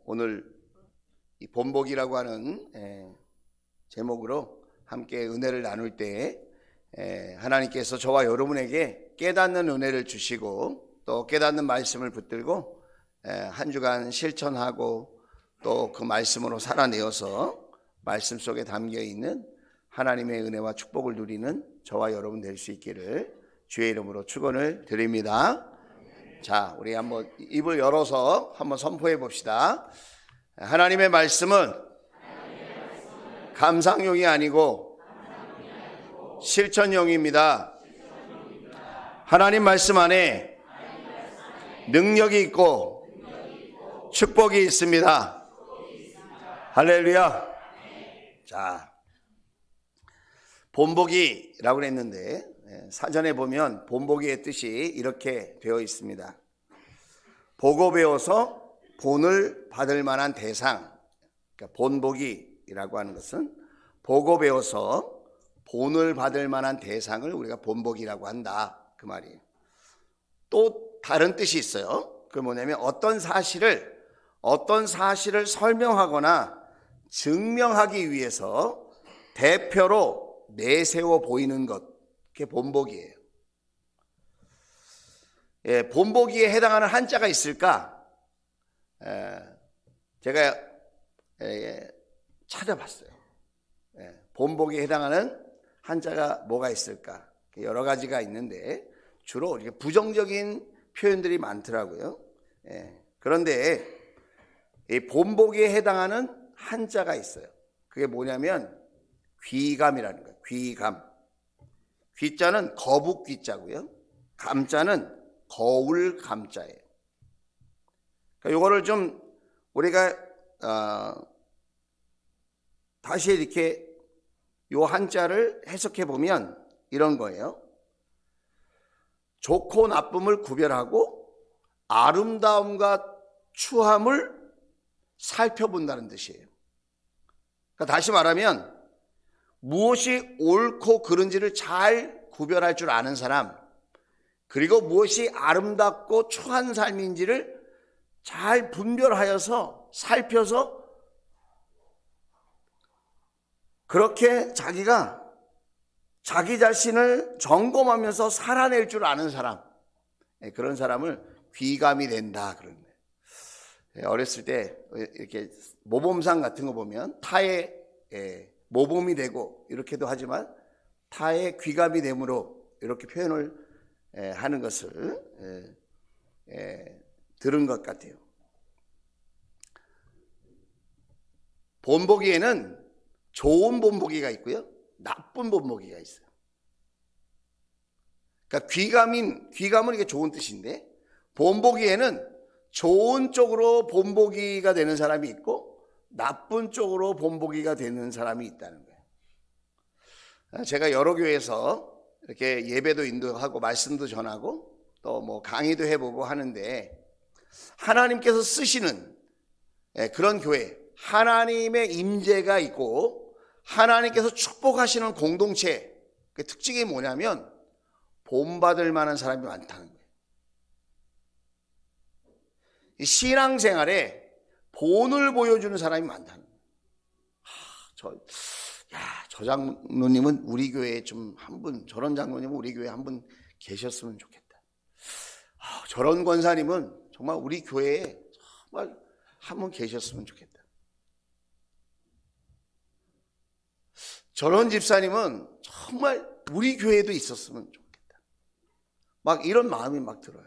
오늘 이 본복이라고 하는 제목으로 함께 은혜를 나눌 때 하나님께서 저와 여러분에게 깨닫는 은혜를 주시고 또 깨닫는 말씀을 붙들고 한 주간 실천하고 또 그 말씀으로 살아내어서 말씀 속에 담겨 있는 하나님의 은혜와 축복을 누리는 저와 여러분 될 수 있기를 주의 이름으로 축원을 드립니다. 자, 우리 한번 입을 열어서 한번 선포해 봅시다. 하나님의 말씀은 감상용이 아니고 실천용입니다. 하나님 말씀 안에 능력이 있고 축복이 있습니다. 할렐루야. 자, 본보기라고 했는데 사전에 보면 본보기의 뜻이 이렇게 되어 있습니다. 보고 배워서 본을 받을 만한 대상. 그러니까 본보기라고 하는 것은 보고 배워서 본을 받을 만한 대상을 우리가 본보기라고 한다, 그 말이에요. 또 다른 뜻이 있어요. 그게 뭐냐면 어떤 사실을 설명하거나 증명하기 위해서 대표로 내세워 보이는 것, 그게 본보기예요. 본보기에 해당하는 한자가 있을까? 제가 찾아봤어요. 본보기에 해당하는 한자가 뭐가 있을까? 여러 가지가 있는데 주로 이렇게 부정적인 표현들이 많더라고요. 그런데 이 본보기에 해당하는 한자가 있어요. 그게 뭐냐면 귀감이라는 거예요. 귀감. 귀자는 거북 귀자고요. 감자는 거울 감자예요. 그러니까 이거를 좀 우리가 다시 이렇게 요 한자를 해석해 보면 이런 거예요. 좋고 나쁨을 구별하고 아름다움과 추함을 살펴본다는 뜻이에요. 그러니까 다시 말하면 무엇이 옳고 그른지를 잘 구별할 줄 아는 사람, 그리고 무엇이 아름답고 추한 삶인지를 잘 분별하여서 살펴서 그렇게 자기가 자기 자신을 점검하면서 살아낼 줄 아는 사람, 그런 사람을 귀감이 된다 그런 거예요. 어렸을 때 이렇게 모범상 같은 거 보면 타의 모범이 되고 이렇게도 하지만 타의 귀감이 됨으로 이렇게 표현을 하는 것을 들은 것 같아요. 본보기에는 좋은 본보기가 있고요, 나쁜 본보기가 있어요. 그러니까 귀감은 이게 좋은 뜻인데 본보기에는 좋은 쪽으로 본보기가 되는 사람이 있고 나쁜 쪽으로 본보기가 되는 사람이 있다는 거예요. 제가 여러 교회에서 이렇게 예배도 인도하고 말씀도 전하고 또 뭐 강의도 해보고 하는데 하나님께서 쓰시는 그런 교회, 하나님의 임재가 있고 하나님께서 축복하시는 공동체, 그 특징이 뭐냐면 본받을 만한 사람이 많다는 거예요. 이 신앙생활에 본을 보여주는 사람이 많다는 거예요. 저 장로님은 우리 교회에 좀 한 분, 저런 장로님은 우리 교회에 한 분 계셨으면 좋겠다. 저런 권사님은 정말 우리 교회에 정말 한 분 계셨으면 좋겠다. 저런 집사님은 정말 우리 교회에도 있었으면 좋겠다. 막 이런 마음이 막 들어요.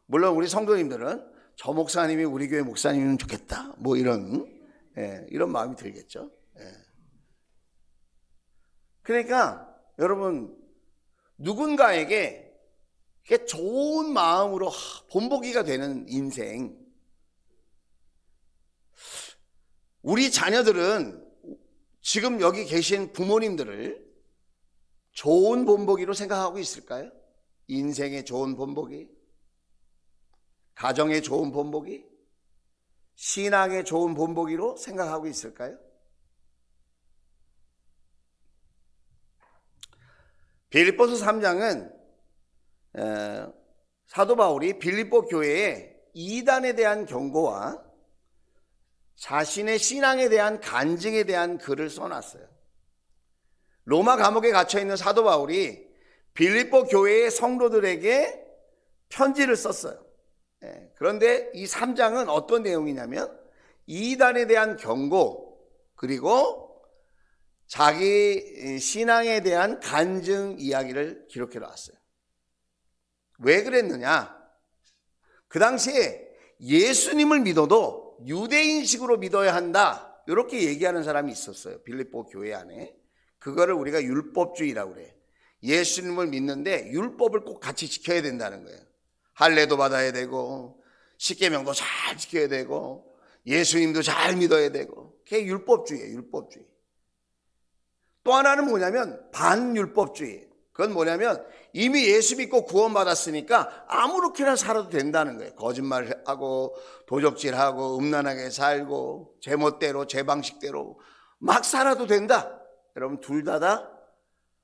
물론 우리 성도님들은 저 목사님이 우리 교회 목사님이면 좋겠다, 뭐 이런 마음이 들겠죠. 그러니까 여러분, 누군가에게 좋은 마음으로 본보기가 되는 인생, 우리 자녀들은 지금 여기 계신 부모님들을 좋은 본보기로 생각하고 있을까요? 인생의 좋은 본보기, 가정의 좋은 본보기, 신앙의 좋은 본보기로 생각하고 있을까요? 빌립보서 3장은 사도 바울이 빌립보 교회에 이단에 대한 경고와 자신의 신앙에 대한 간증에 대한 글을 써놨어요. 로마 감옥에 갇혀있는 사도 바울이 빌립보 교회의 성도들에게 편지를 썼어요. 그런데 이 3장은 어떤 내용이냐면 이단에 대한 경고, 그리고 자기 신앙에 대한 간증 이야기를 기록해 놨어요. 왜 그랬느냐? 그 당시에 예수님을 믿어도 유대인식으로 믿어야 한다, 이렇게 얘기하는 사람이 있었어요. 빌립보 교회 안에. 그거를 우리가 율법주의라고 그래요. 예수님을 믿는데 율법을 꼭 같이 지켜야 된다는 거예요. 할례도 받아야 되고 십계명도 잘 지켜야 되고 예수님도 잘 믿어야 되고. 그게 율법주의예요. 율법주의. 또 하나는 뭐냐면 반율법주의. 그건 뭐냐면 이미 예수 믿고 구원받았으니까 아무렇게나 살아도 된다는 거예요. 거짓말하고 도적질하고 음란하게 살고 제멋대로 제 방식대로 막 살아도 된다. 여러분, 둘 다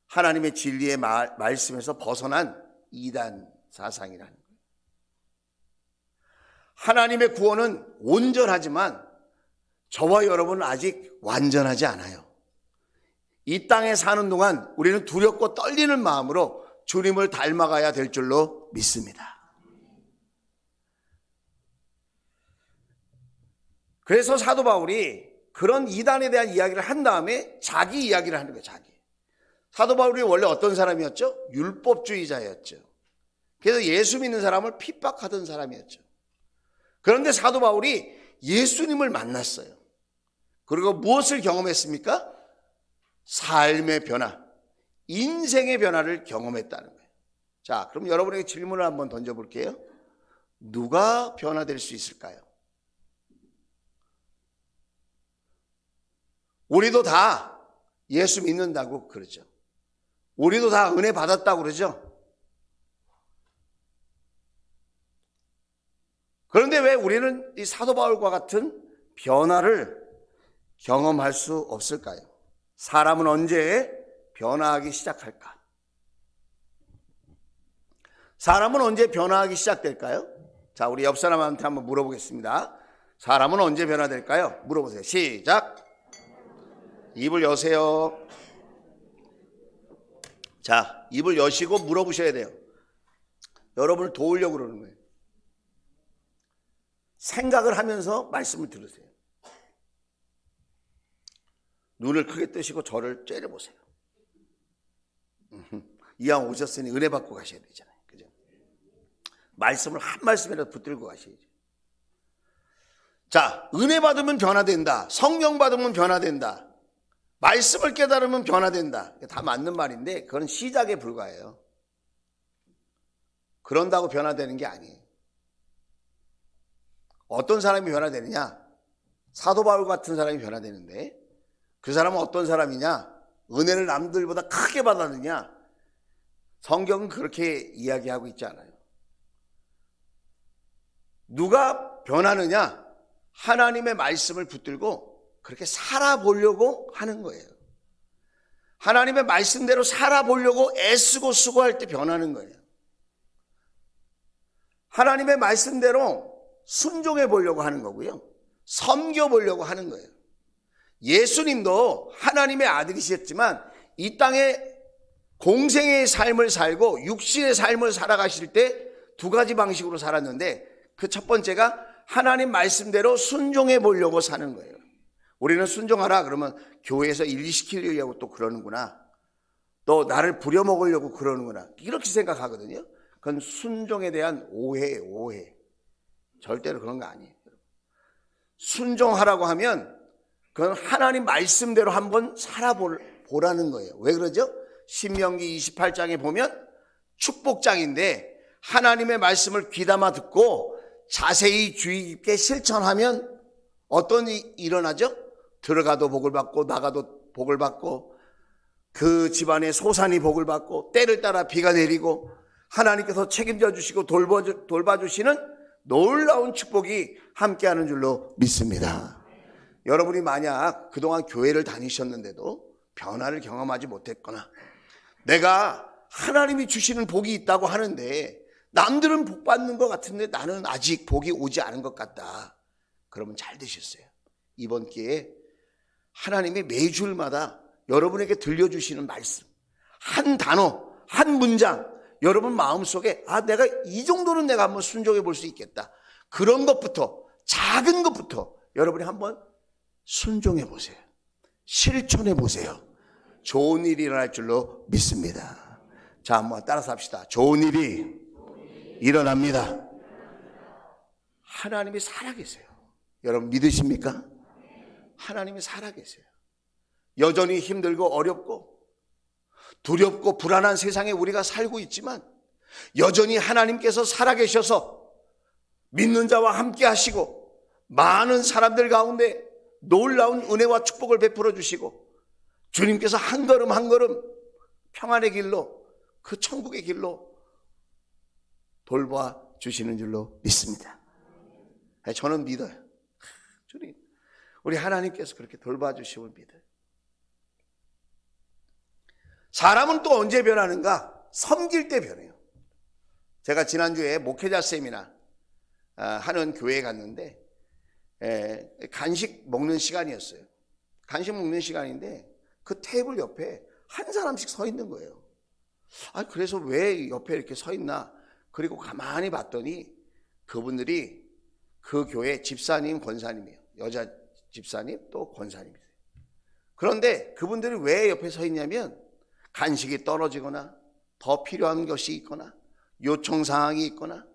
하나님의 진리의 말씀에서 벗어난 이단 사상이라는 거예요. 하나님의 구원은 온전하지만 저와 여러분은 아직 완전하지 않아요. 이 땅에 사는 동안 우리는 두렵고 떨리는 마음으로 주님을 닮아가야 될 줄로 믿습니다. 그래서 사도 바울이 그런 이단에 대한 이야기를 한 다음에 자기 이야기를 하는 거예요. 자기. 사도 바울이 원래 어떤 사람이었죠? 율법주의자였죠. 그래서 예수 믿는 사람을 핍박하던 사람이었죠. 그런데 사도 바울이 예수님을 만났어요. 그리고 무엇을 경험했습니까? 삶의 변화, 인생의 변화를 경험했다는 거예요. 자, 그럼 여러분에게 질문을 한번 던져볼게요. 누가 변화될 수 있을까요? 우리도 다 예수 믿는다고 그러죠. 우리도 다 은혜 받았다고 그러죠. 그런데 왜 우리는 이 사도 바울과 같은 변화를 경험할 수 없을까요? 사람은 언제 변화하기 시작할까? 사람은 언제 변화하기 시작될까요? 자, 우리 옆 사람한테 한번 물어보겠습니다. 사람은 언제 변화될까요? 물어보세요. 시작. 입을 여세요. 자, 입을 여시고 물어보셔야 돼요. 여러분을 도우려고 그러는 거예요. 생각을 하면서 말씀을 들으세요. 눈을 크게 뜨시고 저를 째려보세요. 이왕 오셨으니 은혜 받고 가셔야 되잖아요. 그죠? 말씀을 한 말씀이라도 붙들고 가셔야죠. 자, 은혜 받으면 변화된다. 성령 받으면 변화된다. 말씀을 깨달으면 변화된다. 다 맞는 말인데 그건 시작에 불과해요. 그런다고 변화되는 게 아니에요. 어떤 사람이 변화되느냐? 사도 바울 같은 사람이 변화되는데 그 사람은 어떤 사람이냐? 은혜를 남들보다 크게 받았느냐? 성경은 그렇게 이야기하고 있지 않아요. 누가 변하느냐? 하나님의 말씀을 붙들고 그렇게 살아보려고 하는 거예요. 하나님의 말씀대로 살아보려고 애쓰고 수고할 때 변하는 거예요. 하나님의 말씀대로 순종해 보려고 하는 거고요. 섬겨 보려고 하는 거예요. 예수님도 하나님의 아들이셨지만 이 땅에 공생의 삶을 살고 육신의 삶을 살아가실 때 두 가지 방식으로 살았는데 그 첫 번째가 하나님 말씀대로 순종해 보려고 사는 거예요. 우리는 순종하라 그러면 교회에서 일시키려고 또 그러는구나. 또 나를 부려먹으려고 그러는구나. 이렇게 생각하거든요. 그건 순종에 대한 오해예요. 오해. 절대로 그런 거 아니에요. 순종하라고 하면 그건 하나님 말씀대로 한번 살아보라는 거예요. 왜 그러죠? 신명기 28장에 보면 축복장인데 하나님의 말씀을 귀담아 듣고 자세히 주의 깊게 실천하면 어떤 일이 일어나죠? 들어가도 복을 받고 나가도 복을 받고 그 집안의 소산이 복을 받고 때를 따라 비가 내리고 하나님께서 책임져 주시고 돌봐주시는 놀라운 축복이 함께하는 줄로 믿습니다. 여러분이 만약 그동안 교회를 다니셨는데도 변화를 경험하지 못했거나 내가 하나님이 주시는 복이 있다고 하는데 남들은 복 받는 것 같은데 나는 아직 복이 오지 않은 것 같다. 그러면 잘 되셨어요. 이번 기회에 하나님이 매주일마다 여러분에게 들려주시는 말씀, 한 단어, 한 문장, 여러분 마음속에 내가 이 정도는 내가 한번 순종해 볼 수 있겠다. 그런 것부터, 작은 것부터 여러분이 한번 순종해 보세요. 실천해 보세요. 좋은 일이 일어날 줄로 믿습니다. 자, 한번 따라서 합시다. 좋은 일이 일어납니다. 하나님이 살아계세요. 여러분 믿으십니까? 하나님이 살아계세요. 여전히 힘들고 어렵고 두렵고 불안한 세상에 우리가 살고 있지만 여전히 하나님께서 살아계셔서 믿는 자와 함께 하시고 많은 사람들 가운데 놀라운 은혜와 축복을 베풀어 주시고 주님께서 한 걸음 한 걸음 평안의 길로, 그 천국의 길로 돌봐 주시는 줄로 믿습니다. 저는 믿어요. 주님, 우리 하나님께서 그렇게 돌봐 주심을 믿어요. 사람은 또 언제 변하는가? 섬길 때 변해요. 제가 지난주에 목회자 세미나 하는 교회에 갔는데 간식 먹는 시간이었어요. 간식 먹는 시간인데 그 테이블 옆에 한 사람씩 서 있는 거예요. 그래서 왜 옆에 이렇게 서 있나? 그리고 가만히 봤더니 그분들이 그 교회 집사님, 권사님이에요. 여자 집사님 또 권사님이세요. 그런데 그분들이 왜 옆에 서 있냐면 간식이 떨어지거나 더 필요한 것이 있거나 요청 사항이 있거나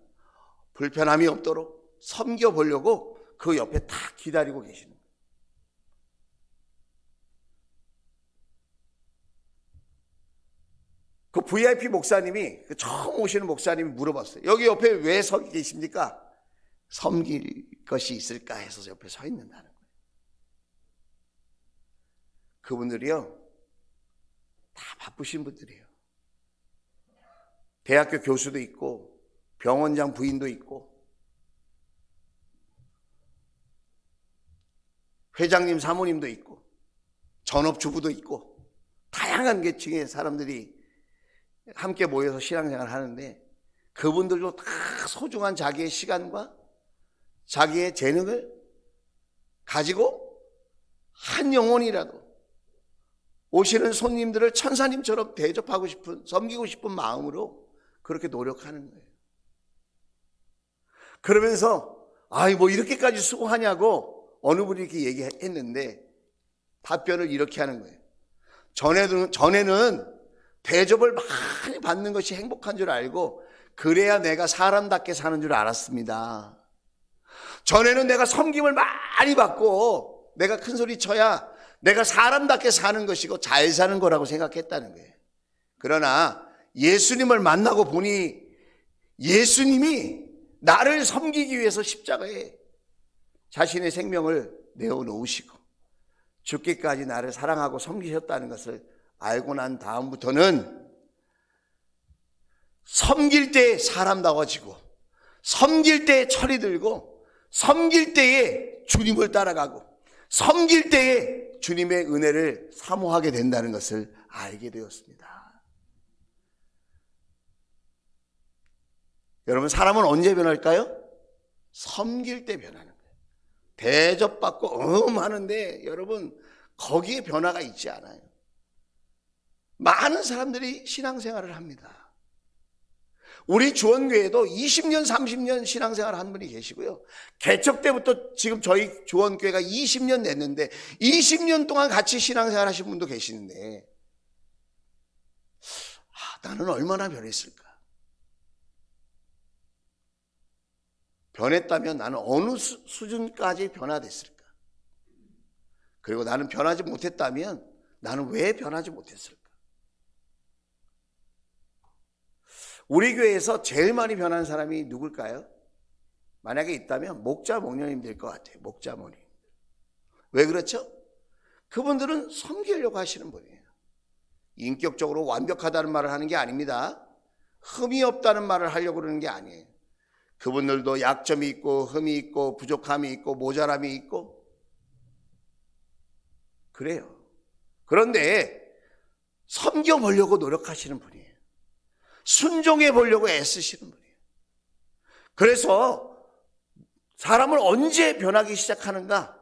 불편함이 없도록 섬겨보려고 그 옆에 다 기다리고 계시는 거예요. 그 VIP 목사님이, 처음 오시는 목사님이 물어봤어요. 여기 옆에 왜 서 계십니까? 섬길 것이 있을까 해서 옆에 서 있는다는 거예요. 그분들이요, 다 바쁘신 분들이에요. 대학교 교수도 있고 병원장 부인도 있고 회장님 사모님도 있고 전업주부도 있고 다양한 계층의 사람들이 함께 모여서 신앙생활을 하는데 그분들도 다 소중한 자기의 시간과 자기의 재능을 가지고 한 영혼이라도 오시는 손님들을 천사님처럼 대접하고 싶은, 섬기고 싶은 마음으로 그렇게 노력하는 거예요. 그러면서 뭐 이렇게까지 수고하냐고 어느 분이 이렇게 얘기했는데 답변을 이렇게 하는 거예요. 전에는 대접을 많이 받는 것이 행복한 줄 알고 그래야 내가 사람답게 사는 줄 알았습니다. 전에는 내가 섬김을 많이 받고 내가 큰 소리 쳐야 내가 사람답게 사는 것이고 잘 사는 거라고 생각했다는 거예요. 그러나 예수님을 만나고 보니 예수님이 나를 섬기기 위해서 십자가에 자신의 생명을 내어놓으시고 죽기까지 나를 사랑하고 섬기셨다는 것을 알고 난 다음부터는 섬길 때 사람다워지고 섬길 때 철이 들고 섬길 때에 주님을 따라가고 섬길 때에 주님의 은혜를 사모하게 된다는 것을 알게 되었습니다. 여러분, 사람은 언제 변할까요? 섬길 때 변하는 거예요. 대접받고 하는데 여러분 거기에 변화가 있지 않아요. 많은 사람들이 신앙생활을 합니다. 우리 주원교회도 20년 30년 신앙생활 한 분이 계시고요, 개척 때부터 지금 저희 주원교회가 20년 됐는데 20년 동안 같이 신앙생활 하신 분도 계시는데 나는 얼마나 변했을까? 변했다면 나는 어느 수준까지 변화됐을까? 그리고 나는 변하지 못했다면 나는 왜 변하지 못했을까? 우리 교회에서 제일 많이 변한 사람이 누굴까요? 만약에 있다면 목자 목녀님들 것 같아요. 목자 목녀님. 왜 그렇죠? 그분들은 섬기려고 하시는 분이에요. 인격적으로 완벽하다는 말을 하는 게 아닙니다. 흠이 없다는 말을 하려고 그러는 게 아니에요. 그분들도 약점이 있고 흠이 있고 부족함이 있고 모자람이 있고 그래요. 그런데 섬겨보려고 노력하시는 분이에요. 순종해 보려고 애쓰시는 분이에요. 그래서 사람을 언제 변하기 시작하는가?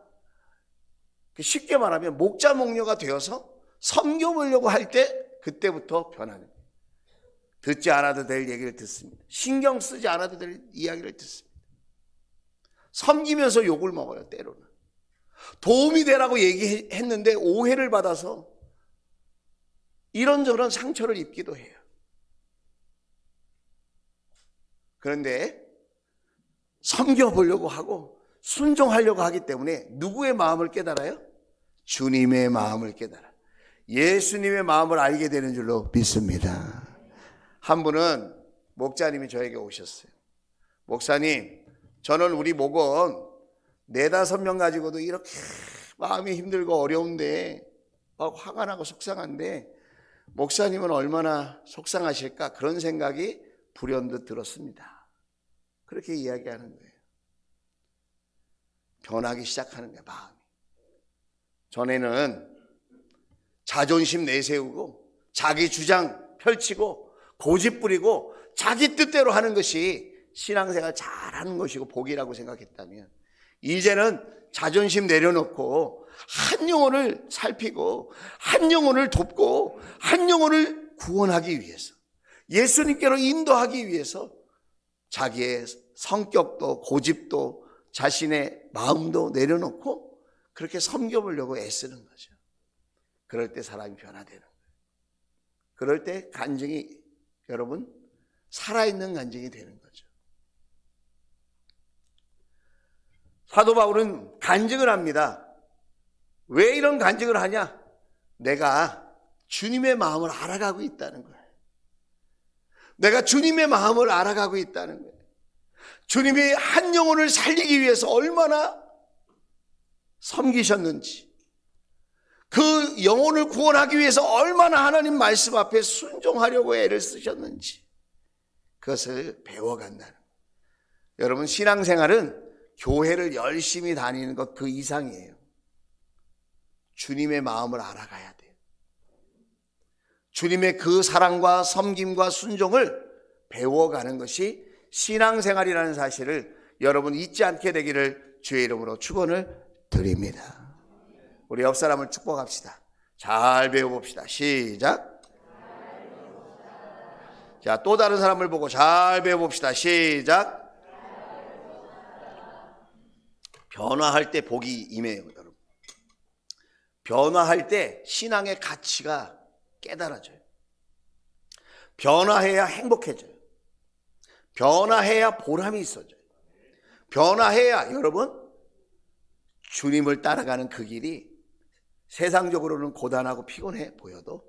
쉽게 말하면 목자 목녀가 되어서 섬겨보려고 할 때 그때부터 변하는 거예요. 듣지 않아도 될 얘기를 듣습니다. 신경 쓰지 않아도 될 이야기를 듣습니다. 섬기면서 욕을 먹어요, 때로는. 도움이 되라고 얘기했는데 오해를 받아서 이런저런 상처를 입기도 해요. 그런데 섬겨보려고 하고 순종하려고 하기 때문에 누구의 마음을 깨달아요? 주님의 마음을 깨달아요. 예수님의 마음을 알게 되는 줄로 믿습니다. 한 분은 목자님이 저에게 오셨어요. 목사님, 저는 우리 목은 4-5명 가지고도 이렇게 마음이 힘들고 어려운데 막 화가 나고 속상한데 목사님은 얼마나 속상하실까 그런 생각이 불현듯 들었습니다. 그렇게 이야기하는 거예요. 변하기 시작하는 거예요, 마음이. 전에는 자존심 내세우고 자기 주장 펼치고 고집 부리고 자기 뜻대로 하는 것이 신앙생활 잘하는 것이고 복이라고 생각했다면 이제는 자존심 내려놓고 한 영혼을 살피고 한 영혼을 돕고 한 영혼을 구원하기 위해서 예수님께로 인도하기 위해서 자기의 성격도 고집도 자신의 마음도 내려놓고 그렇게 섬겨보려고 애쓰는 거죠. 그럴 때 사람이 변화되는 거예요. 그럴 때 간증이 여러분 살아있는 간증이 되는 거죠. 사도 바울은 간증을 합니다. 왜 이런 간증을 하냐? 내가 주님의 마음을 알아가고 있다는 거예요. 내가 주님의 마음을 알아가고 있다는 거예요. 주님이 한 영혼을 살리기 위해서 얼마나 섬기셨는지, 그 영혼을 구원하기 위해서 얼마나 하나님 말씀 앞에 순종하려고 애를 쓰셨는지 그것을 배워간다는 거예요. 여러분, 신앙생활은 교회를 열심히 다니는 것 그 이상이에요. 주님의 마음을 알아가야 돼요. 주님의 그 사랑과 섬김과 순종을 배워가는 것이 신앙생활이라는 사실을 여러분 잊지 않게 되기를 주의 이름으로 축원을 드립니다. 우리 옆 사람을 축복합시다. 잘 배워봅시다. 시작. 자, 또 다른 사람을 보고 잘 배워봅시다. 시작. 변화할 때 복이 임해요, 여러분. 변화할 때 신앙의 가치가 깨달아져요. 변화해야 행복해져요. 변화해야 보람이 있어져요. 변화해야 여러분 주님을 따라가는 그 길이 세상적으로는 고단하고 피곤해 보여도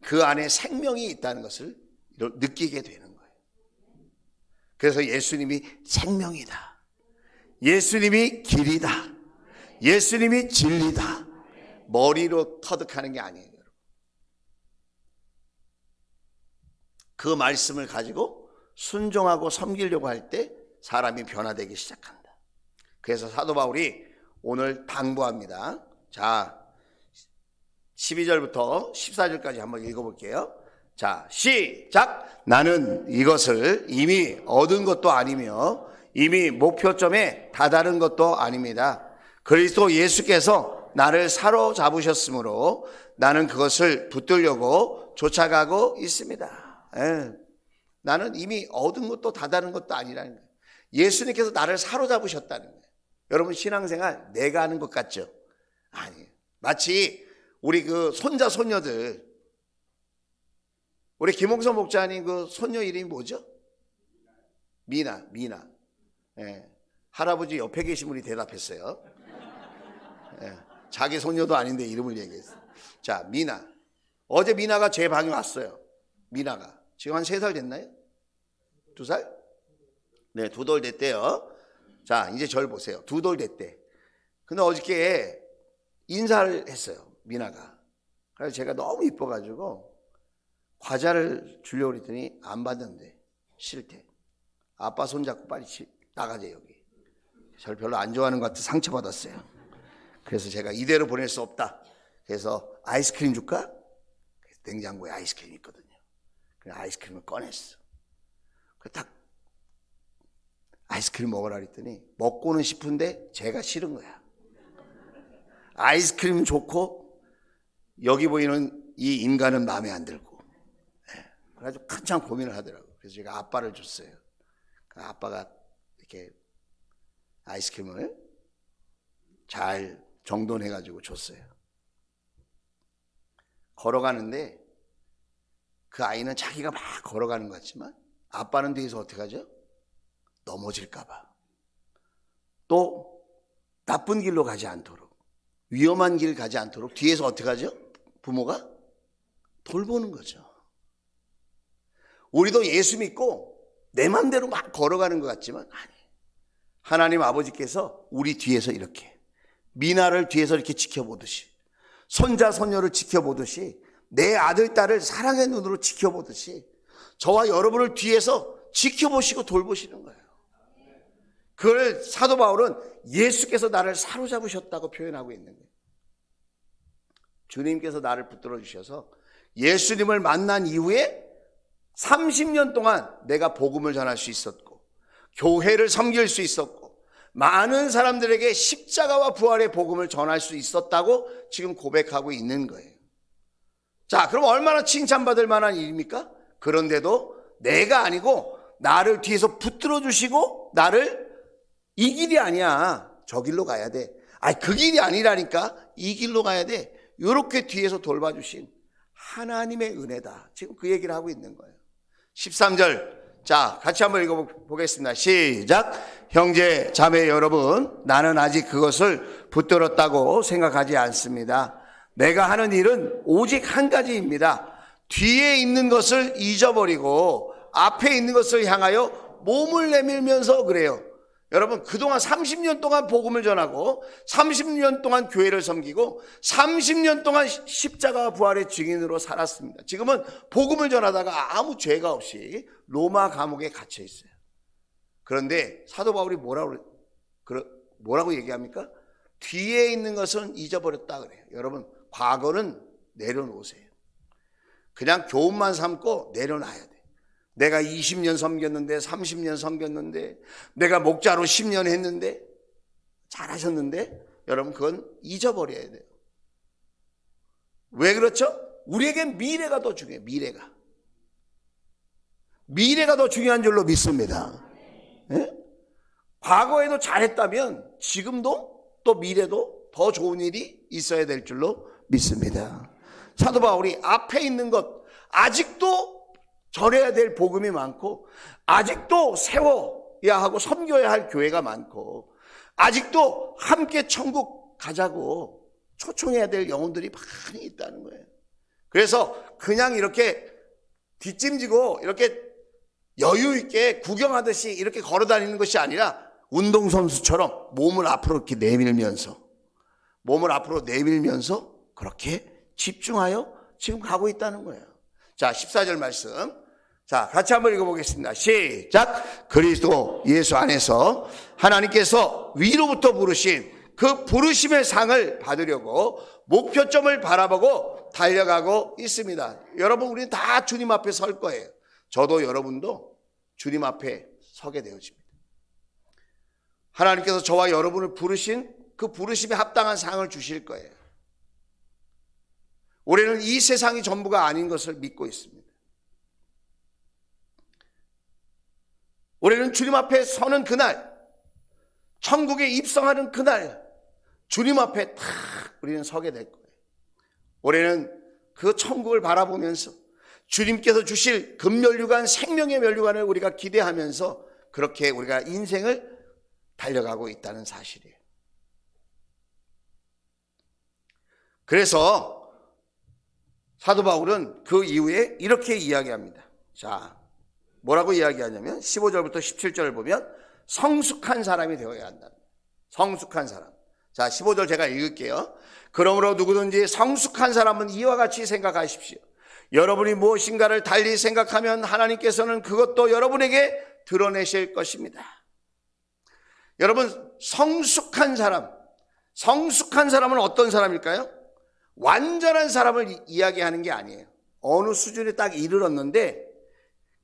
그 안에 생명이 있다는 것을 느끼게 되는 거예요. 그래서 예수님이 생명이다. 예수님이 길이다. 예수님이 진리다. 머리로 터득하는 게 아니에요. 그 말씀을 가지고 순종하고 섬기려고 할 때 사람이 변화되기 시작한다. 그래서 사도 바울이 오늘 당부합니다. 자, 12절부터 14절까지 한번 읽어볼게요. 자, 시작. 나는 이것을 이미 얻은 것도 아니며 이미 목표점에 다다른 것도 아닙니다. 그리스도 예수께서 나를 사로잡으셨으므로 나는 그것을 붙들려고 쫓아가고 있습니다. 나는 이미 얻은 것도 다다른 것도 아니라는 거예요. 예수님께서 나를 사로잡으셨다는 거예요. 여러분, 신앙생활 내가 하는 것 같죠? 아니에요. 마치 우리 그 손자 손녀들, 우리 김홍선 목자님 그 손녀 이름이 뭐죠? 미나. 예. 할아버지 옆에 계신 분이 대답했어요. 예. 자기 손녀도 아닌데 이름을 얘기했어요. 자, 미나. 어제 미나가 제 방에 왔어요. 미나가. 지금 한 3살 됐나요? 2살? 네, 2돌 됐대요. 자, 이제 절 보세요. 2돌 됐대. 근데 어저께 인사를 했어요, 미나가. 그래서 제가 너무 이뻐가지고 과자를 주려고 그랬더니 안 받는데, 싫대. 아빠 손잡고 빨리 나가재, 여기. 저를 별로 안 좋아하는 것 같아 상처받았어요. 그래서 제가 이대로 보낼 수 없다. 그래서 아이스크림 줄까? 냉장고에 아이스크림이 있거든요. 그래서 아이스크림을 꺼냈어. 딱 아이스크림 먹으라 그랬더니 먹고는 싶은데 제가 싫은 거야. 아이스크림은 좋고 여기 보이는 이 인간은 마음에 안 들고. 그래가지고 한참 고민을 하더라고요. 그래서 제가 아빠를 줬어요. 아빠가 이렇게 아이스크림을 잘 정돈해가지고 줬어요. 걸어가는데 그 아이는 자기가 막 걸어가는 것 같지만 아빠는 뒤에서 어떻게 하죠? 넘어질까봐. 또 나쁜 길로 가지 않도록, 위험한 길 가지 않도록 뒤에서 어떻게 하죠? 부모가 돌보는 거죠. 우리도 예수 믿고 내 맘대로 막 걸어가는 것 같지만 아니, 하나님 아버지께서 우리 뒤에서 이렇게 미나를 뒤에서 이렇게 지켜보듯이, 손자 손녀를 지켜보듯이, 내 아들 딸을 사랑의 눈으로 지켜보듯이 저와 여러분을 뒤에서 지켜보시고 돌보시는 거예요. 그걸 사도 바울은 예수께서 나를 사로잡으셨다고 표현하고 있는 거예요. 주님께서 나를 붙들어 주셔서 예수님을 만난 이후에 30년 동안 내가 복음을 전할 수 있었고, 교회를 섬길 수 있었고, 많은 사람들에게 십자가와 부활의 복음을 전할 수 있었다고 지금 고백하고 있는 거예요. 자, 그럼 얼마나 칭찬받을 만한 일입니까? 그런데도 내가 아니고 나를 뒤에서 붙들어 주시고 나를 이 길이 아니야, 저 길로 가야 돼. 아니, 그 길이 아니라니까, 이 길로 가야 돼. 이렇게 뒤에서 돌봐주신 하나님의 은혜다. 지금 그 얘기를 하고 있는 거예요. 13절, 자, 같이 한번 읽어보겠습니다. 시작. 형제 자매 여러분, 나는 아직 그것을 붙들었다고 생각하지 않습니다. 내가 하는 일은 오직 한 가지입니다. 뒤에 있는 것을 잊어버리고 앞에 있는 것을 향하여 몸을 내밀면서 그래요. 여러분, 그동안 30년 동안 복음을 전하고 30년 동안 교회를 섬기고 30년 동안 십자가 부활의 증인으로 살았습니다. 지금은 복음을 전하다가 아무 죄가 없이 로마 감옥에 갇혀 있어요. 그런데 사도 바울이 뭐라고 얘기합니까? 뒤에 있는 것은 잊어버렸다 그래요. 여러분, 과거는 내려놓으세요. 그냥 교훈만 삼고 내려놔야 돼. 내가 20년 섬겼는데, 30년 섬겼는데, 내가 목자로 10년 했는데, 잘하셨는데, 여러분 그건 잊어버려야 돼요. 왜 그렇죠? 우리에겐 미래가 더 중요해요. 미래가 더 중요한 줄로 믿습니다. 네? 과거에도 잘했다면 지금도 또 미래도 더 좋은 일이 있어야 될 줄로 믿습니다. 사도 바울이 앞에 있는 것, 아직도 전해야 될 복음이 많고, 아직도 세워야 하고 섬겨야 할 교회가 많고, 아직도 함께 천국 가자고 초청해야 될 영혼들이 많이 있다는 거예요. 그래서 그냥 이렇게 뒷짐지고 이렇게 여유 있게 구경하듯이 이렇게 걸어 다니는 것이 아니라 운동선수처럼 몸을 앞으로 이렇게 내밀면서 그렇게 집중하여 지금 가고 있다는 거예요. 자, 14절 말씀. 자, 같이 한번 읽어보겠습니다. 시작. 그리스도 예수 안에서 하나님께서 위로부터 부르신 그 부르심의 상을 받으려고 목표점을 바라보고 달려가고 있습니다. 여러분, 우리는 다 주님 앞에 설 거예요. 저도 여러분도 주님 앞에 서게 되어집니다. 하나님께서 저와 여러분을 부르신 그 부르심에 합당한 상을 주실 거예요. 우리는 이 세상이 전부가 아닌 것을 믿고 있습니다. 우리는 주님 앞에 서는 그날, 천국에 입성하는 그날, 주님 앞에 탁 우리는 서게 될 거예요. 우리는 그 천국을 바라보면서 주님께서 주실 금면류관, 생명의 면류관을 우리가 기대하면서 그렇게 우리가 인생을 달려가고 있다는 사실이에요. 그래서 사도 바울은 그 이후에 이렇게 이야기합니다. 자, 뭐라고 이야기하냐면 15절부터 17절을 보면 성숙한 사람이 되어야 한다. 성숙한 사람. 자, 15절 제가 읽을게요. 그러므로 누구든지 성숙한 사람은 이와 같이 생각하십시오. 여러분이 무엇인가를 달리 생각하면 하나님께서는 그것도 여러분에게 드러내실 것입니다. 여러분, 성숙한 사람은 어떤 사람일까요? 완전한 사람을 이야기하는 게 아니에요. 어느 수준에 딱 이르렀는데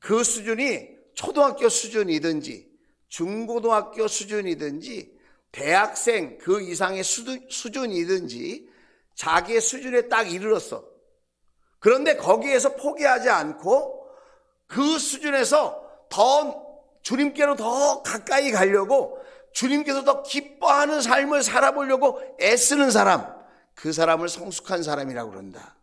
그 수준이 초등학교 수준이든지 중고등학교 수준이든지 대학생 그 이상의 수준이든지 자기의 수준에 딱 이르렀어. 그런데 거기에서 포기하지 않고 그 수준에서 더 주님께로 더 가까이 가려고 주님께서 더 기뻐하는 삶을 살아보려고 애쓰는 사람, 그 사람을 성숙한 사람이라고 그런다.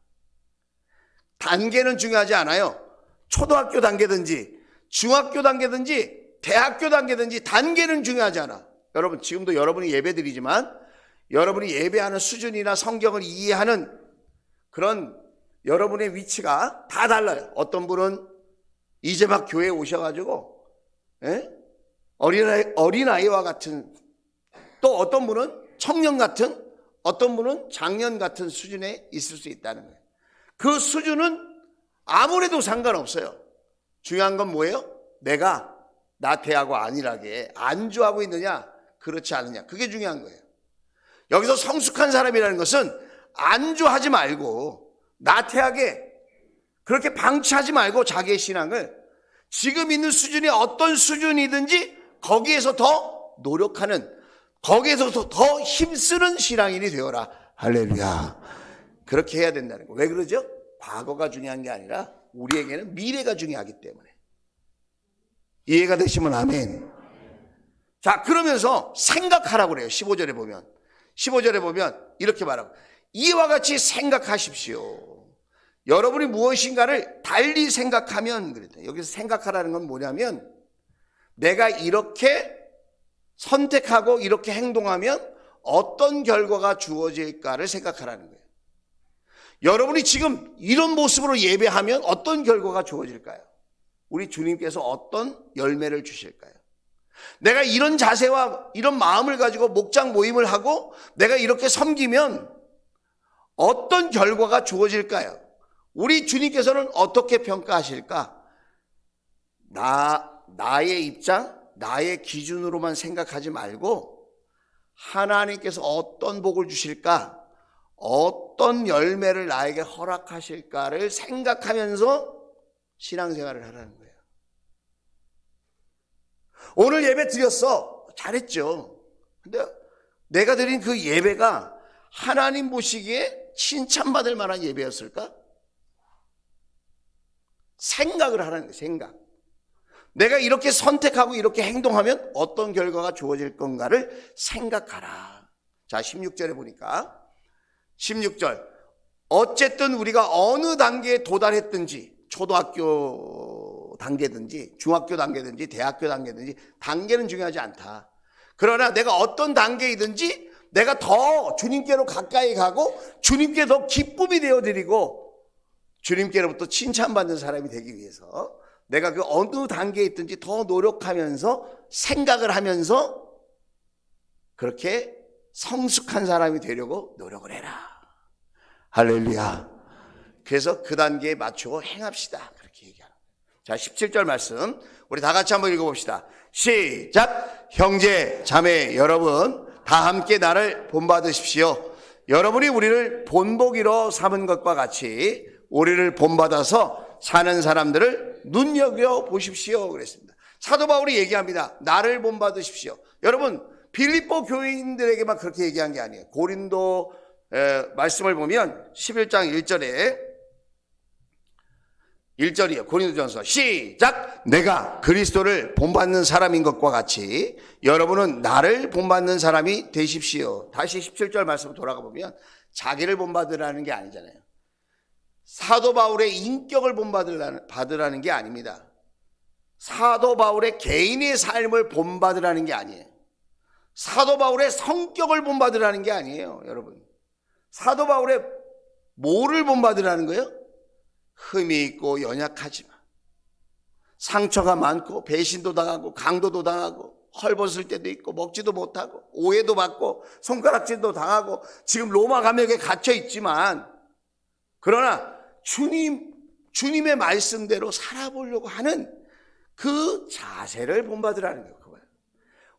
단계는 중요하지 않아요. 초등학교 단계든지 중학교 단계든지 대학교 단계든지 단계는 중요하지 않아. 여러분, 지금도 여러분이 예배드리지만 여러분이 예배하는 수준이나 성경을 이해하는 그런 여러분의 위치가 다 달라요. 어떤 분은 이제 막 교회에 오셔가지고 어린아이와 같은, 또 어떤 분은 청년 같은, 어떤 분은 장년 같은 수준에 있을 수 있다는 거예요. 그 수준은 아무래도 상관없어요. 중요한 건 뭐예요? 내가 나태하고 안일하게 안주하고 있느냐 그렇지 않느냐, 그게 중요한 거예요. 여기서 성숙한 사람이라는 것은 안주하지 말고 나태하게 그렇게 방치하지 말고 자기의 신앙을 지금 있는 수준이 어떤 수준이든지 거기에서 더 노력하는, 거기에서 더 힘쓰는 신앙인이 되어라. 할렐루야. 그렇게 해야 된다는 거예요. 왜 그러죠? 과거가 중요한 게 아니라 우리에게는 미래가 중요하기 때문에. 이해가 되시면 아멘. 자, 그러면서 생각하라고 그래요. 15절에 보면 이렇게 말하고, 이와 같이 생각하십시오. 여러분이 무엇인가를 달리 생각하면, 그랬다. 여기서 생각하라는 건 뭐냐면, 내가 이렇게 선택하고 이렇게 행동하면 어떤 결과가 주어질까를 생각하라는 거예요. 여러분이 지금 이런 모습으로 예배하면 어떤 결과가 주어질까요? 우리 주님께서 어떤 열매를 주실까요? 내가 이런 자세와 이런 마음을 가지고 목장 모임을 하고 내가 이렇게 섬기면 어떤 결과가 주어질까요? 우리 주님께서는 어떻게 평가하실까? 나의 입장, 나의 기준으로만 생각하지 말고 하나님께서 어떤 복을 주실까? 어떤 열매를 나에게 허락하실까를 생각하면서 신앙생활을 하라는 거예요. 오늘 예배 드렸어. 잘했죠. 근데 내가 드린 그 예배가 하나님 보시기에 칭찬받을 만한 예배였을까? 생각을 하라는 거예요. 생각. 내가 이렇게 선택하고 이렇게 행동하면 어떤 결과가 주어질 건가를 생각하라. 자, 16절에 보니까 16절, 어쨌든 우리가 어느 단계에 도달했든지, 초등학교 단계든지 중학교 단계든지 대학교 단계든지 단계는 중요하지 않다. 그러나 내가 어떤 단계이든지 내가 더 주님께로 가까이 가고 주님께 더 기쁨이 되어드리고 주님께로부터 칭찬받는 사람이 되기 위해서 내가 그 어느 단계에 있든지 더 노력하면서 생각을 하면서 그렇게 성숙한 사람이 되려고 노력을 해라. 할렐루야. 그래서 그 단계에 맞추고 행합시다. 그렇게 얘기하는 거예요. 자, 17절 말씀 우리 다 같이 한번 읽어봅시다. 시작. 형제 자매 여러분 다 함께 나를 본받으십시오. 여러분이 우리를 본보기로 삼은 것과 같이 우리를 본받아서 사는 사람들을 눈여겨보십시오. 그랬습니다. 사도 바울이 얘기합니다. 나를 본받으십시오. 여러분, 빌립보 교인들에게만 그렇게 얘기한 게 아니에요. 고린도 말씀을 보면 11장 1절이에요. 고린도전서 시작. 내가 그리스도를 본받는 사람인 것과 같이 여러분은 나를 본받는 사람이 되십시오. 다시 17절 말씀 돌아가 보면 자기를 본받으라는 게 아니잖아요. 사도 바울의 인격을 본받으라는 게 아닙니다. 사도 바울의 개인의 삶을 본받으라는 게 아니에요. 사도 바울의 성격을 본받으라는 게 아니에요. 여러분, 사도 바울의 뭐를 본받으라는 거예요? 흠이 있고 연약하지만 상처가 많고 배신도 당하고 강도도 당하고 헐벗을 때도 있고 먹지도 못하고 오해도 받고 손가락질도 당하고 지금 로마 감옥에 갇혀 있지만 그러나 주님의 말씀대로 살아보려고 하는 그 자세를 본받으라는 거예요.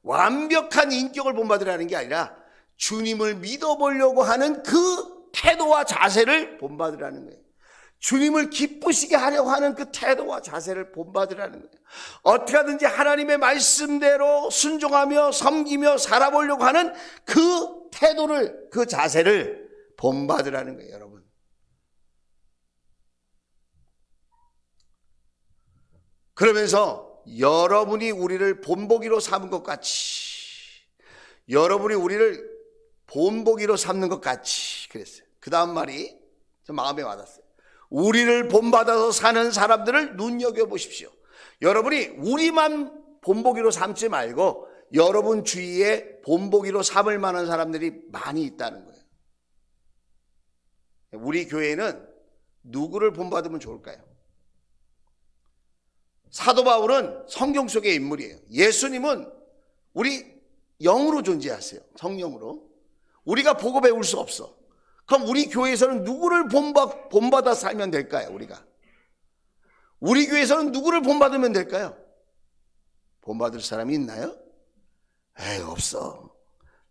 완벽한 인격을 본받으라는 게 아니라 주님을 믿어보려고 하는 그 태도와 자세를 본받으라는 거예요. 주님을 기쁘시게 하려고 하는 그 태도와 자세를 본받으라는 거예요. 어떻게 하든지 하나님의 말씀대로 순종하며 섬기며 살아보려고 하는 그 태도를, 그 자세를 본받으라는 거예요, 여러분. 그러면서 여러분이 우리를 본보기로 삼은 것 같이, 여러분이 우리를 본보기로 삼는 것 같이 그랬어요. 그 다음 말이 좀 마음에 와닿았어요. 우리를 본받아서 사는 사람들을 눈여겨보십시오. 여러분이 우리만 본보기로 삼지 말고 여러분 주위에 본보기로 삼을 만한 사람들이 많이 있다는 거예요. 우리 교회는 누구를 본받으면 좋을까요? 사도 바울은 성경 속의 인물이에요. 예수님은 우리 영으로 존재하세요. 성령으로. 우리가 보고 배울 수 없어. 그럼 우리 교회에서는 누구를 본받아 살면 될까요? 우리 교회에서는 누구를 본받으면 될까요? 본받을 사람이 있나요? 에이, 없어.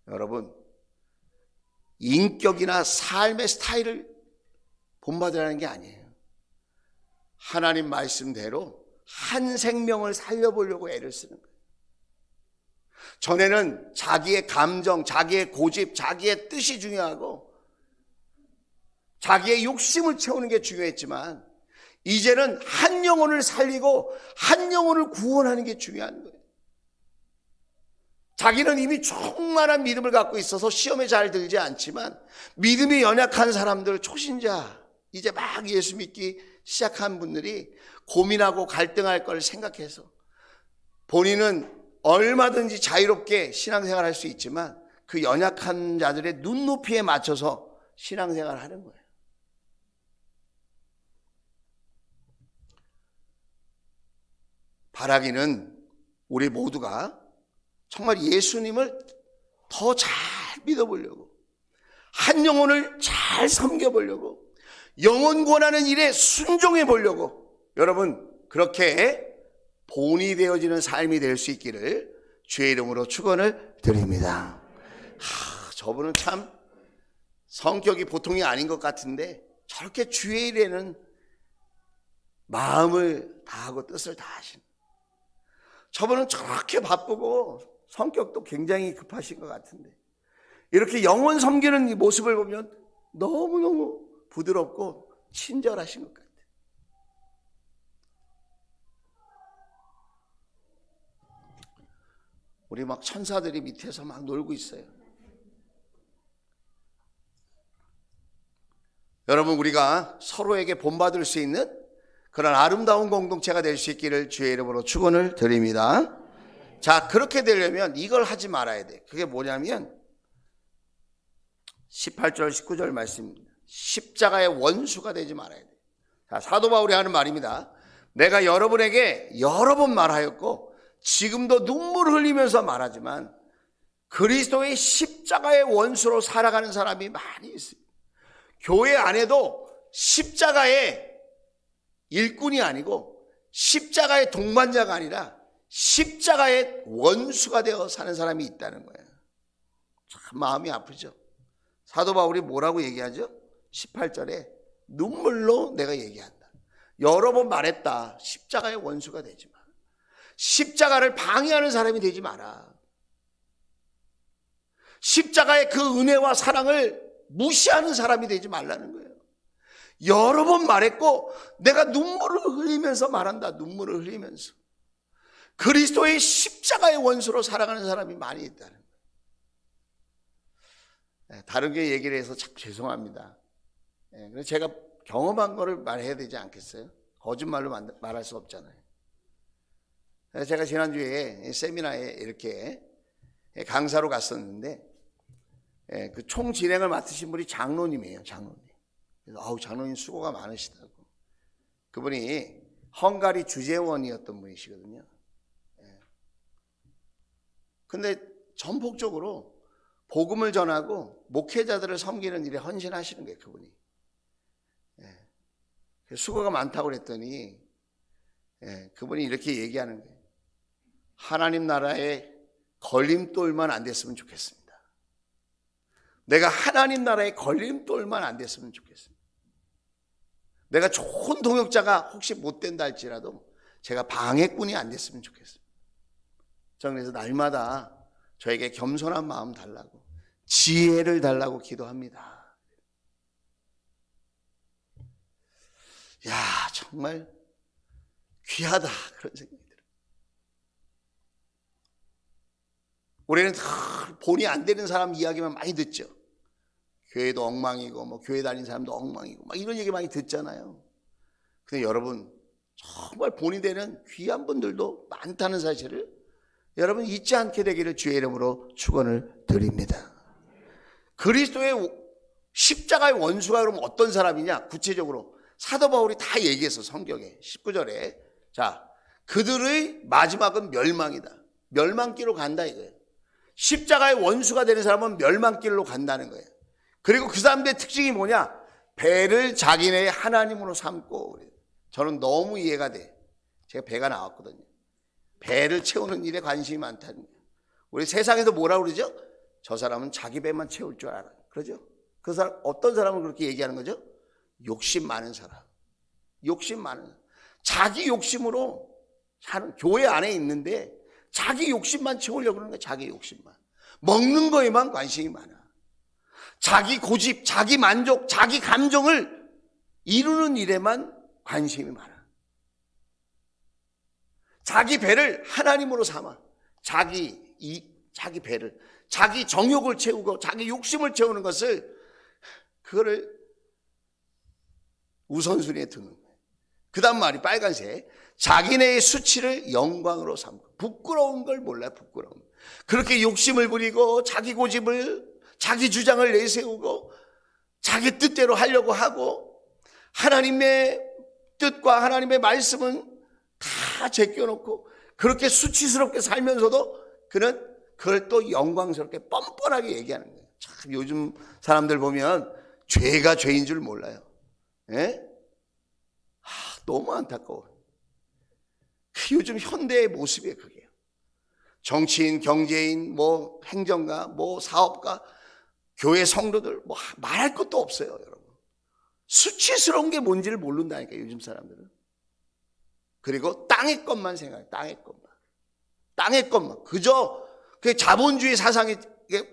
여러분, 인격이나 삶의 스타일을 본받으라는 게 아니에요. 하나님 말씀대로 한 생명을 살려보려고 애를 쓰는 거예요. 전에는 자기의 감정, 자기의 고집, 자기의 뜻이 중요하고 자기의 욕심을 채우는 게 중요했지만 이제는 한 영혼을 살리고 한 영혼을 구원하는 게 중요한 거예요. 자기는 이미 충만한 믿음을 갖고 있어서 시험에 잘 들지 않지만 믿음이 연약한 사람들, 초신자, 이제 막 예수 믿기 시작한 분들이 고민하고 갈등할 걸 생각해서 본인은 얼마든지 자유롭게 신앙생활을 할 수 있지만 그 연약한 자들의 눈높이에 맞춰서 신앙생활을 하는 거예요. 바라기는 우리 모두가 정말 예수님을 더 잘 믿어보려고, 한 영혼을 잘 섬겨보려고, 영혼 구원하는 일에 순종해 보려고, 여러분 그렇게 본이 되어지는 삶이 될 수 있기를 주의 이름으로 축원을 드립니다. 저분은 참 성격이 보통이 아닌 것 같은데 저렇게 주의 일에는 마음을 다하고 뜻을 다하신, 저분은 저렇게 바쁘고 성격도 굉장히 급하신 것 같은데 이렇게 영혼 섬기는 이 모습을 보면 너무너무 부드럽고 친절하신 것 같아요. 우리 막 천사들이 밑에서 막 놀고 있어요. 여러분, 우리가 서로에게 본받을 수 있는 그런 아름다운 공동체가 될 수 있기를 주의 이름으로 축원을 드립니다. 자, 그렇게 되려면 이걸 하지 말아야 돼. 그게 뭐냐면 18절 19절 말씀입니다. 십자가의 원수가 되지 말아야 돼. 자, 사도 바울이 하는 말입니다. 내가 여러분에게 여러 번 말하였고 지금도 눈물을 흘리면서 말하지만 그리스도의 십자가의 원수로 살아가는 사람이 많이 있습니다. 교회 안에도 십자가의 일꾼이 아니고 십자가의 동반자가 아니라 십자가의 원수가 되어 사는 사람이 있다는 거예요. 참 마음이 아프죠. 사도 바울이 뭐라고 얘기하죠? 18절에 눈물로 내가 얘기한다. 여러 번 말했다. 십자가의 원수가 되지 마. 십자가를 방해하는 사람이 되지 마라. 십자가의 그 은혜와 사랑을 무시하는 사람이 되지 말라는 거예요. 여러 번 말했고 내가 눈물을 흘리면서 말한다. 눈물을 흘리면서. 그리스도의 십자가의 원수로 살아가는 사람이 많이 있다는 거예요. 다른 게 얘기를 해서 참 죄송합니다. 그래서 제가 경험한 거를 말해야 되지 않겠어요? 거짓말로 말할 수 없잖아요. 제가 지난주에 세미나에 이렇게 강사로 갔었는데 그 총 진행을 맡으신 분이 장로님이에요. 장로님. 그래서 장로님 수고가 많으시다고. 그분이 헝가리 주재원이었던 분이시거든요. 근데 전폭적으로 복음을 전하고 목회자들을 섬기는 일에 헌신하시는 거예요. 그분이. 수고가 많다고 그랬더니 그분이 이렇게 얘기하는 거예요. 하나님 나라에 걸림돌만 안 됐으면 좋겠습니다. 내가 하나님 나라에 걸림돌만 안 됐으면 좋겠습니다. 내가 좋은 동역자가 혹시 못 된다 할지라도 제가 방해꾼이 안 됐으면 좋겠어요. 저는 그래서 날마다 저에게 겸손한 마음 달라고, 지혜를 달라고 기도합니다. 야, 정말 귀하다, 그런 생각이 들어요. 우리는 본이 안 되는 사람 이야기만 많이 듣죠. 교회도 엉망이고 뭐 교회 다니는 사람도 엉망이고 막 이런 얘기 많이 듣잖아요. 근데 여러분, 정말 본이 되는 귀한 분들도 많다는 사실을 여러분 잊지 않게 되기를 주의 이름으로 축원을 드립니다. 그리스도의 십자가의 원수가 그럼 어떤 사람이냐? 구체적으로 사도 바울이 다 얘기해서 성경에 19절에 자, 그들의 마지막은 멸망이다. 멸망길로 간다 이거예요. 십자가의 원수가 되는 사람은 멸망길로 간다는 거예요. 그리고 그 사람들의 특징이 뭐냐? 배를 자기네의 하나님으로 삼고. 저는 너무 이해가 돼. 제가 배가 나왔거든요. 배를 채우는 일에 관심이 많다는 거예요. 우리 세상에서 뭐라고 그러죠? 저 사람은 자기 배만 채울 줄 알아요. 그러죠? 그 사람, 어떤 사람은 그렇게 얘기하는 거죠? 욕심 많은 사람. 욕심 많은 사람. 자기 욕심으로 사는, 교회 안에 있는데 자기 욕심만 채우려고 그러는 거예요. 자기 욕심만. 먹는 거에만 관심이 많아. 자기 고집, 자기 만족, 자기 감정을 이루는 일에만 관심이 많아. 자기 배를 하나님으로 삼아. 자기 배를, 자기 정욕을 채우고 자기 욕심을 채우는 것을, 그거를 우선순위에 두는 거예요. 그 다음 말이 빨간색. 자기네의 수치를 영광으로 삼고. 부끄러운 걸 몰라요. 부끄러운 걸. 그렇게 욕심을 부리고 자기 고집을, 자기 주장을 내세우고 자기 뜻대로 하려고 하고 하나님의 뜻과 하나님의 말씀은 다 제껴놓고 그렇게 수치스럽게 살면서도 그는 그걸 또 영광스럽게 뻔뻔하게 얘기하는 거예요. 참 요즘 사람들 보면 죄가 죄인 줄 몰라요. 예? 너무 안타까워요. 요즘 현대의 모습이에요. 그게요. 정치인, 경제인, 뭐 행정가, 뭐 사업가, 교회 성도들 뭐 말할 것도 없어요, 여러분. 수치스러운 게 뭔지를 모른다니까요, 요즘 사람들은. 그리고 땅의 것만 생각해요. 땅의 것만. 땅의 것만. 그저 그 자본주의 사상이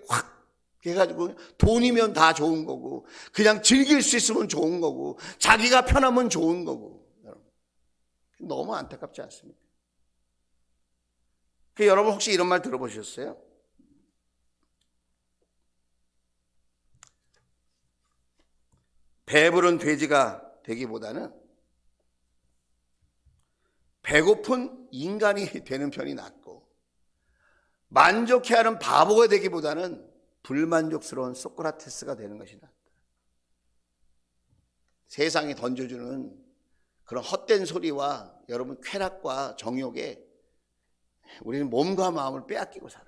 확 해가지고 돈이면 다 좋은 거고 그냥 즐길 수 있으면 좋은 거고 자기가 편하면 좋은 거고. 여러분. 너무 안타깝지 않습니까? 여러분 혹시 이런 말 들어보셨어요? 배부른 돼지가 되기보다는 배고픈 인간이 되는 편이 낫고 만족해하는 바보가 되기보다는 불만족스러운 소크라테스가 되는 것이 낫다. 세상이 던져주는 그런 헛된 소리와 여러분 쾌락과 정욕에 우리는 몸과 마음을 빼앗기고 살아요.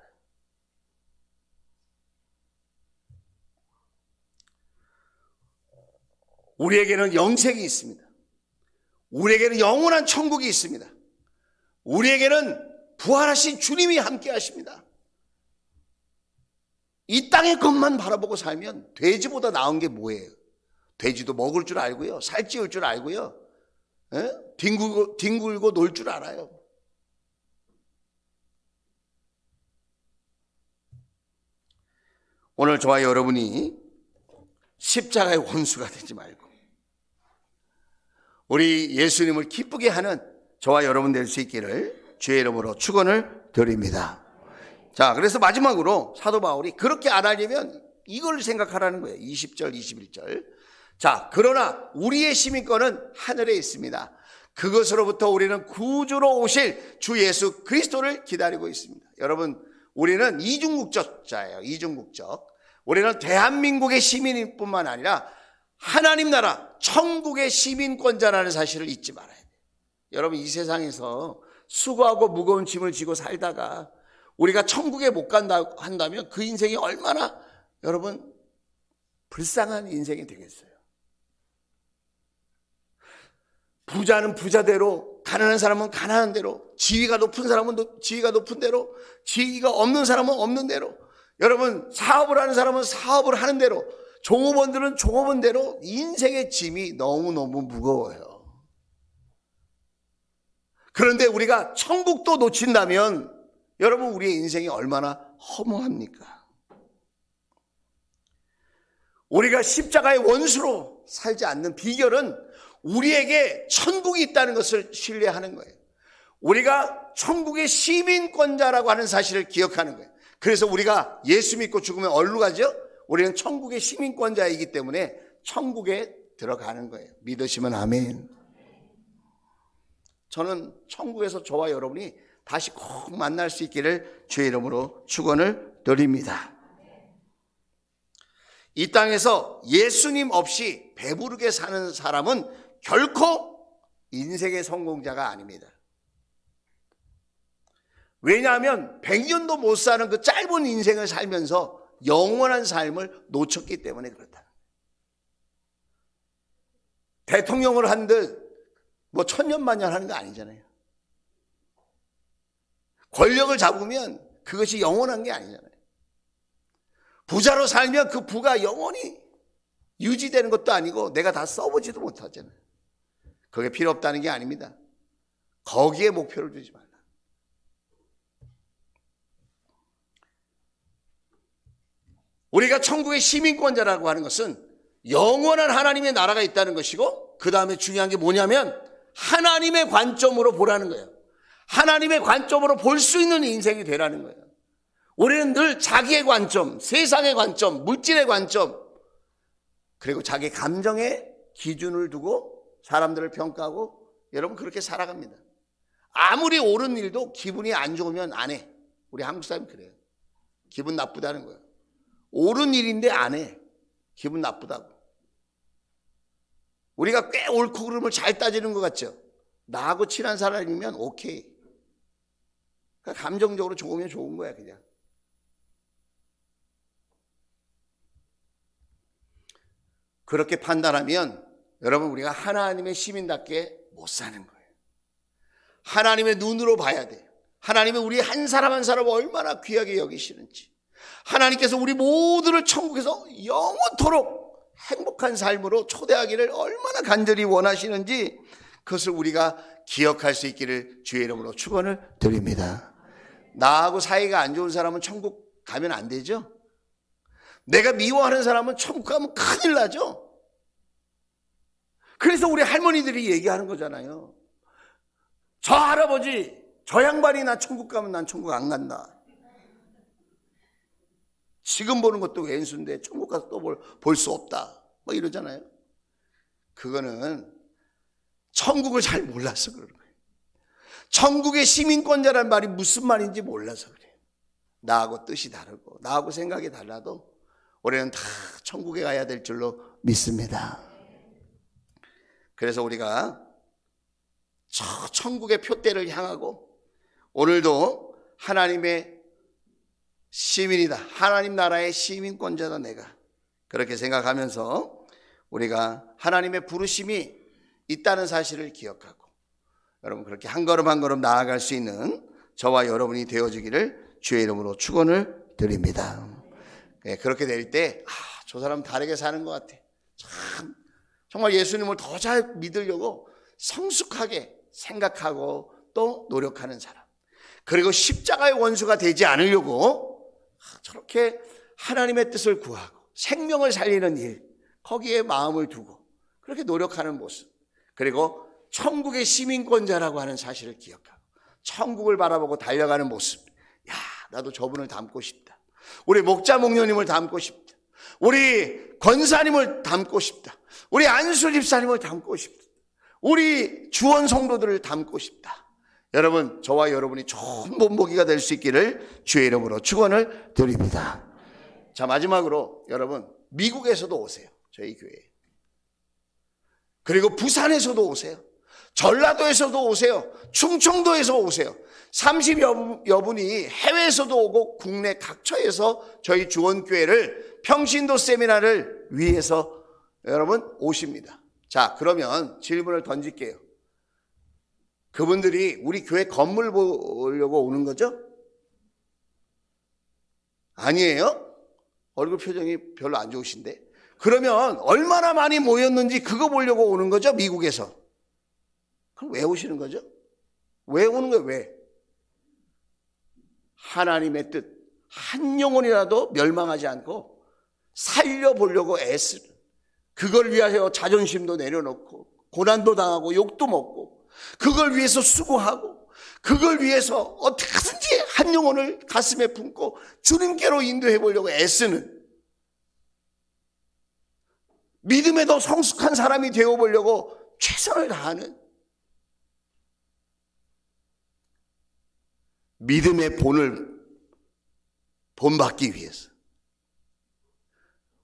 우리에게는 영생이 있습니다. 우리에게는 영원한 천국이 있습니다. 우리에게는 부활하신 주님이 함께 하십니다. 이 땅의 것만 바라보고 살면 돼지보다 나은 게 뭐예요? 돼지도 먹을 줄 알고요. 살찌울 줄 알고요. 뒹굴고 놀 줄 알아요. 오늘 저와 여러분이 십자가의 원수가 되지 말고 우리 예수님을 기쁘게 하는 저와 여러분 될 수 있기를 주의 이름으로 축원을 드립니다. 자, 그래서 마지막으로 사도 바울이 그렇게 안 하려면 이걸 생각하라는 거예요. 20절, 21절. 자, 그러나 우리의 시민권은 하늘에 있습니다. 그것으로부터 우리는 구주로 오실 주 예수 그리스도를 기다리고 있습니다. 여러분, 우리는 이중국적자예요. 이중국적. 우리는 대한민국의 시민일 뿐만 아니라 하나님 나라 천국의 시민권자라는 사실을 잊지 말아야 돼요. 여러분, 이 세상에서 수고하고 무거운 짐을 지고 살다가 우리가 천국에 못 간다 한다면 그 인생이 얼마나 여러분 불쌍한 인생이 되겠어요. 부자는 부자대로, 가난한 사람은 가난한 대로, 지위가 높은 사람은 지위가 높은 대로, 지위가 없는 사람은 없는 대로, 여러분 사업을 하는 사람은 사업을 하는 대로, 종업원들은 종업원대로 인생의 짐이 너무너무 무거워요. 그런데 우리가 천국도 놓친다면 여러분 우리의 인생이 얼마나 허무합니까? 우리가 십자가의 원수로 살지 않는 비결은 우리에게 천국이 있다는 것을 신뢰하는 거예요. 우리가 천국의 시민권자라고 하는 사실을 기억하는 거예요. 그래서 우리가 예수 믿고 죽으면 어디로 가죠? 우리는 천국의 시민권자이기 때문에 천국에 들어가는 거예요. 믿으시면 아멘. 저는 천국에서 저와 여러분이 다시 꼭 만날 수 있기를 주의 이름으로 축원을 드립니다. 이 땅에서 예수님 없이 배부르게 사는 사람은 결코 인생의 성공자가 아닙니다. 왜냐하면 100년도 못 사는 그 짧은 인생을 살면서 영원한 삶을 놓쳤기 때문에 그렇다. 대통령을 한들 뭐 천년만년 하는 거 아니잖아요. 권력을 잡으면 그것이 영원한 게 아니잖아요. 부자로 살면 그 부가 영원히 유지되는 것도 아니고 내가 다 써보지도 못하잖아요. 그게 필요 없다는 게 아닙니다. 거기에 목표를 두지 말라. 우리가 천국의 시민권자라고 하는 것은 영원한 하나님의 나라가 있다는 것이고, 그 다음에 중요한 게 뭐냐면 하나님의 관점으로 보라는 거예요. 하나님의 관점으로 볼 수 있는 인생이 되라는 거예요. 우리는 늘 자기의 관점, 세상의 관점, 물질의 관점, 그리고 자기 감정의 기준을 두고 사람들을 평가하고 여러분 그렇게 살아갑니다. 아무리 옳은 일도 기분이 안 좋으면 안 해. 우리 한국 사람이 그래요. 기분 나쁘다는 거예요. 옳은 일인데 안 해. 기분 나쁘다고. 우리가 꽤 옳고 그름을 잘 따지는 것 같죠. 나하고 친한 사람이면 오케이. 그러니까 감정적으로 좋으면 좋은 거야 그냥. 그렇게 판단하면 여러분 우리가 하나님의 시민답게 못 사는 거예요. 하나님의 눈으로 봐야 돼요. 하나님은 우리 한 사람 한 사람을 얼마나 귀하게 여기시는지, 하나님께서 우리 모두를 천국에서 영원토록 행복한 삶으로 초대하기를 얼마나 간절히 원하시는지 그것을 우리가 기억할 수 있기를 주의 이름으로 축원을 드립니다. 나하고 사이가 안 좋은 사람은 천국 가면 안 되죠. 내가 미워하는 사람은 천국 가면 큰일 나죠. 그래서 우리 할머니들이 얘기하는 거잖아요. 저 할아버지, 저 양반이 나 천국 가면 난 천국 안 간다. 지금 보는 것도 왼수인데 천국 가서 또 볼 수 없다. 뭐 이러잖아요. 그거는 천국을 잘 몰라서 그러는 거예요. 천국의 시민권자라는 말이 무슨 말인지 몰라서 그래요. 나하고 뜻이 다르고 나하고 생각이 달라도 우리는 다 천국에 가야 될 줄로 믿습니다. 그래서 우리가 저 천국의 표대를 향하고 오늘도 하나님의 시민이다, 하나님 나라의 시민권자다 내가, 그렇게 생각하면서 우리가 하나님의 부르심이 있다는 사실을 기억하고 여러분 그렇게 한 걸음 한 걸음 나아갈 수 있는 저와 여러분이 되어지기를 주의 이름으로 축원을 드립니다. 그렇게 될 때 저 사람 다르게 사는 것 같아. 참 정말 예수님을 더 잘 믿으려고 성숙하게 생각하고 또 노력하는 사람, 그리고 십자가의 원수가 되지 않으려고 저렇게 하나님의 뜻을 구하고 생명을 살리는 일, 거기에 마음을 두고 그렇게 노력하는 모습, 그리고 천국의 시민권자라고 하는 사실을 기억하고 천국을 바라보고 달려가는 모습. 야, 나도 저분을 닮고 싶다. 우리 목자 목녀님을 닮고 싶다. 우리 권사님을 닮고 싶다. 우리 안수 집사님을 닮고 싶다. 우리 주원 성도들을 닮고 싶다. 여러분, 저와 여러분이 좋은 본보기가 될 수 있기를 주의 이름으로 축원을 드립니다. 자, 마지막으로 여러분 미국에서도 오세요. 저희 교회에. 그리고 부산에서도 오세요. 전라도에서도 오세요. 충청도에서 오세요. 30여 분이 해외에서도 오고 국내 각처에서 저희 주원교회를 평신도 세미나를 위해서 여러분 오십니다. 자, 그러면 질문을 던질게요. 그분들이 우리 교회 건물 보려고 오는 거죠? 아니에요? 얼굴 표정이 별로 안 좋으신데. 그러면 얼마나 많이 모였는지 그거 보려고 오는 거죠, 미국에서. 그럼 왜 오시는 거죠? 왜 오는 거예요, 왜? 하나님의 뜻, 한 영혼이라도 멸망하지 않고 살려보려고 애쓰는, 그걸 위하여 자존심도 내려놓고 고난도 당하고 욕도 먹고 그걸 위해서 수고하고 그걸 위해서 어떻게든지 한 영혼을 가슴에 품고 주님께로 인도해 보려고 애쓰는, 믿음에 더 성숙한 사람이 되어 보려고 최선을 다하는, 믿음의 본을 본받기 위해서,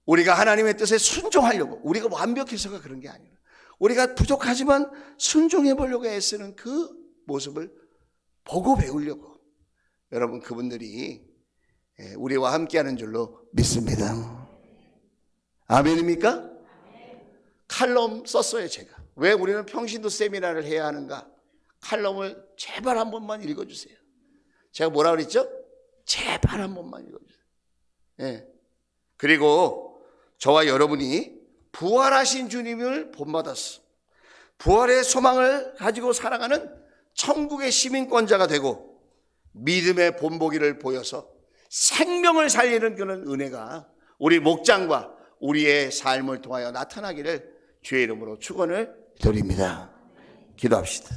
우리가 하나님의 뜻에 순종하려고, 우리가 완벽해서가 그런 게 아니라 우리가 부족하지만 순종해 보려고 애쓰는 그 모습을 보고 배우려고, 여러분 그분들이 우리와 함께하는 줄로 믿습니다. 아멘입니까? 칼럼 썼어요, 제가. 왜 우리는 평신도 세미나를 해야 하는가? 칼럼을 제발 한 번만 읽어주세요. 제가 뭐라 그랬죠? 제발 한 번만 읽어주세요. 예. 그리고 저와 여러분이 부활하신 주님을 본받았어, 부활의 소망을 가지고 살아가는 천국의 시민권자가 되고 믿음의 본보기를 보여서 생명을 살리는 그런 은혜가 우리 목장과 우리의 삶을 통하여 나타나기를 주의 이름으로 축원을 드립니다. 기도합시다.